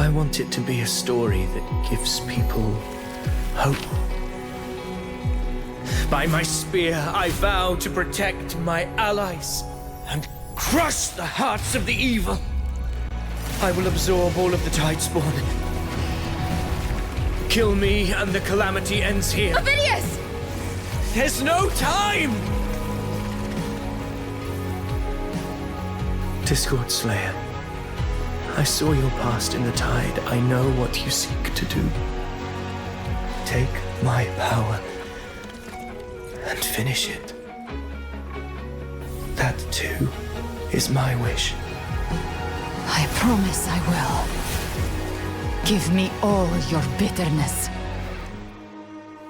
I want it to be a story that gives people hope. By my spear, I vow to protect my allies and crush the hearts of the evil. I will absorb all of the Tidespawn. Kill me and the calamity ends here. Avidius! There's no time! Discord Slayer, I saw your past in the Tide. I know what you seek to do. Take my power and finish it. That too is my wish. I promise I will. Give me all your bitterness.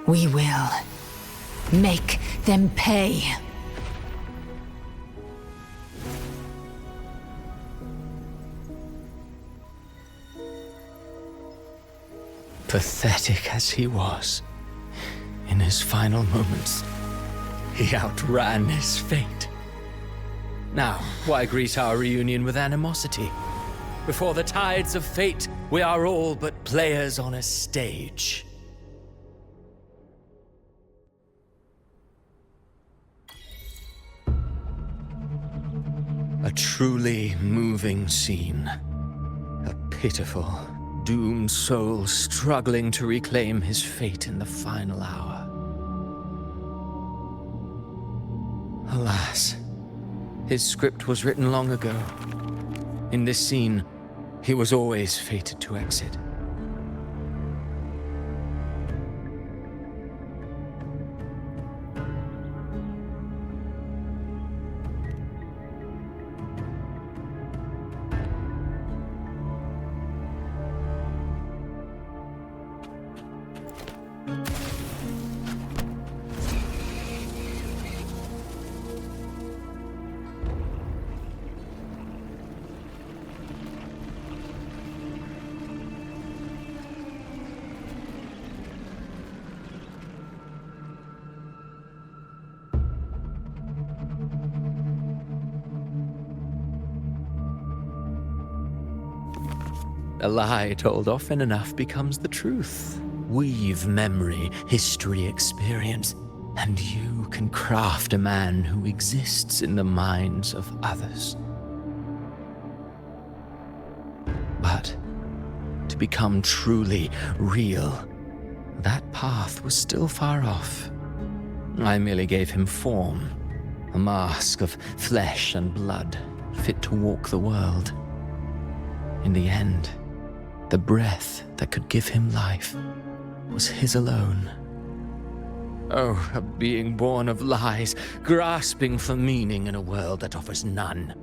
We will make them pay. Pathetic as he was, in his final moments, he outran his fate. Now, why greet our reunion with animosity? Before the tides of fate, we are all but players on a stage. A truly moving scene. A pitiful, doomed soul struggling to reclaim his fate in the final hour. Alas, his script was written long ago. In this scene, he was always fated to exit. A lie told often enough becomes the truth. Weave memory, history, experience, and you can craft a man who exists in the minds of others. But to become truly real, that path was still far off. I merely gave him form, a mask of flesh and blood, fit to walk the world. In the end, the breath that could give him life was his alone. Oh, a being born of lies, grasping for meaning in a world that offers none.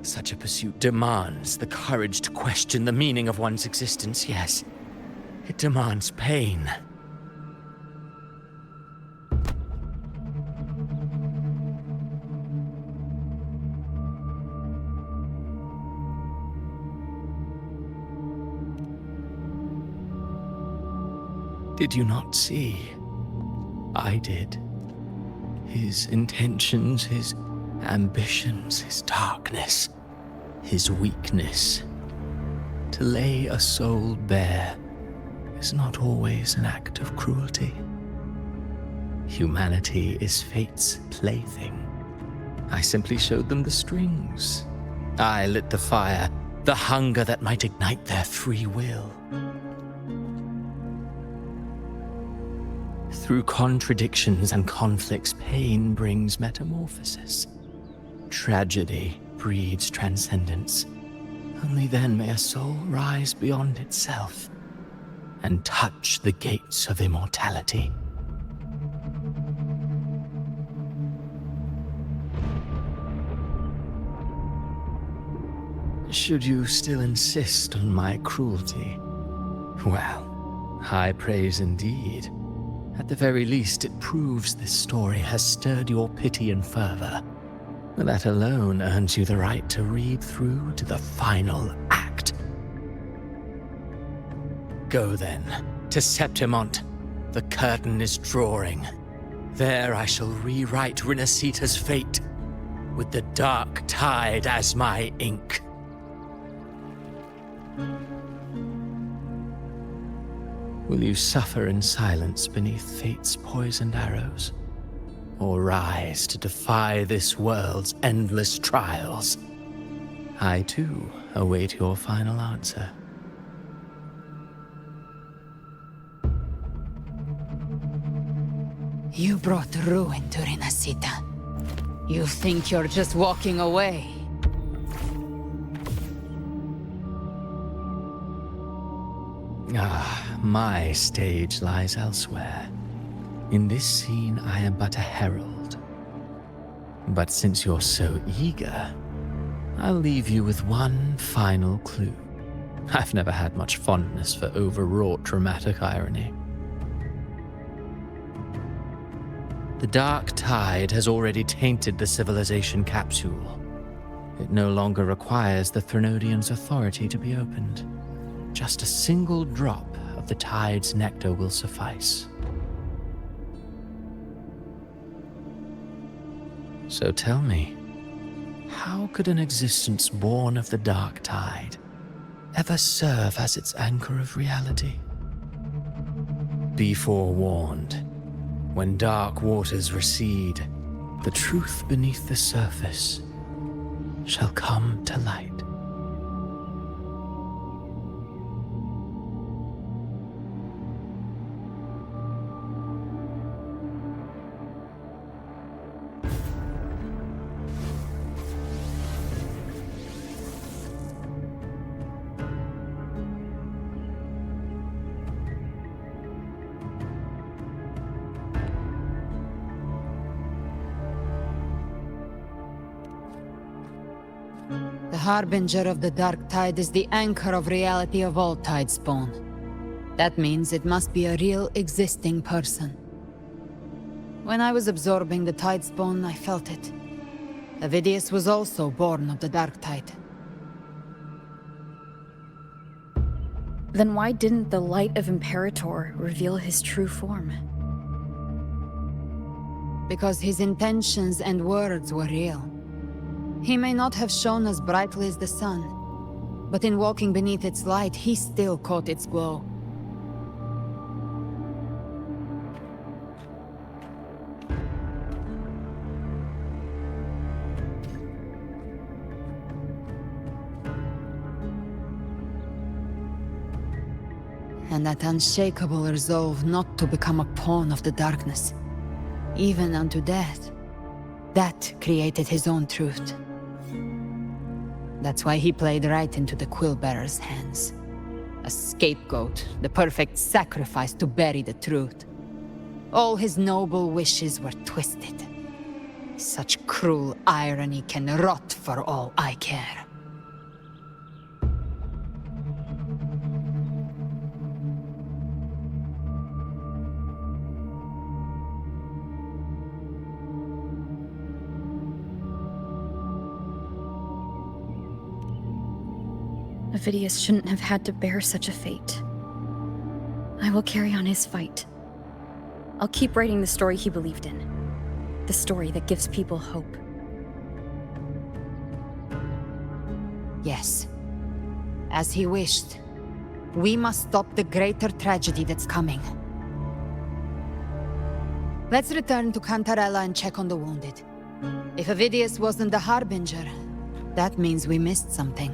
Such a pursuit demands the courage to question the meaning of one's existence, yes. It demands pain. Did you not see? I did. His intentions, his ambitions, his darkness, his weakness. To lay a soul bare is not always an act of cruelty. Humanity is fate's plaything. I simply showed them the strings. I lit the fire, the hunger that might ignite their free will. Through contradictions and conflicts, pain brings metamorphosis. Tragedy breeds transcendence. Only then may a soul rise beyond itself and touch the gates of immortality. Should you still insist on my cruelty? Well, high praise indeed. At the very least, it proves this story has stirred your pity and fervor. That alone earns you the right to read through to the final act. Go then, to Septimont. The curtain is drawing. There I shall rewrite Rinascita's fate, with the dark tide as my ink. Will you suffer in silence beneath fate's poisoned arrows? Or rise to defy this world's endless trials? I, too, await your final answer. You brought ruin to Rinascita. You think you're just walking away? My stage lies elsewhere. In this scene, I am but a herald. But since you're so eager, I'll leave you with one final clue. I've never had much fondness for overwrought dramatic irony. The dark tide has already tainted the civilization capsule. It no longer requires the Threnodians' authority to be opened. Just a single drop of the tide's nectar will suffice. So tell me, how could an existence born of the dark tide ever serve as its anchor of reality? Be forewarned. When dark waters recede, the truth beneath the surface shall come to light. The harbinger of the dark tide is the anchor of reality of all tide spawn. That means it must be a real existing person. When I was absorbing the tide spawn, I felt it. Avidius was also born of the dark tide. Then why didn't the light of Imperator reveal his true form? Because his intentions and words were real. He may not have shone as brightly as the sun, but in walking beneath its light, he still caught its glow. And that unshakable resolve not to become a pawn of the darkness, even unto death, that created his own truth. That's why he played right into the Quill-bearer's hands. A scapegoat, the perfect sacrifice to bury the truth. All his noble wishes were twisted. Such cruel irony can rot for all I care. Avidius shouldn't have had to bear such a fate. I will carry on his fight. I'll keep writing the story he believed in. The story that gives people hope. Yes. As he wished. We must stop the greater tragedy that's coming. Let's return to Cantarella and check on the wounded. If Avidius wasn't the Harbinger, that means we missed something.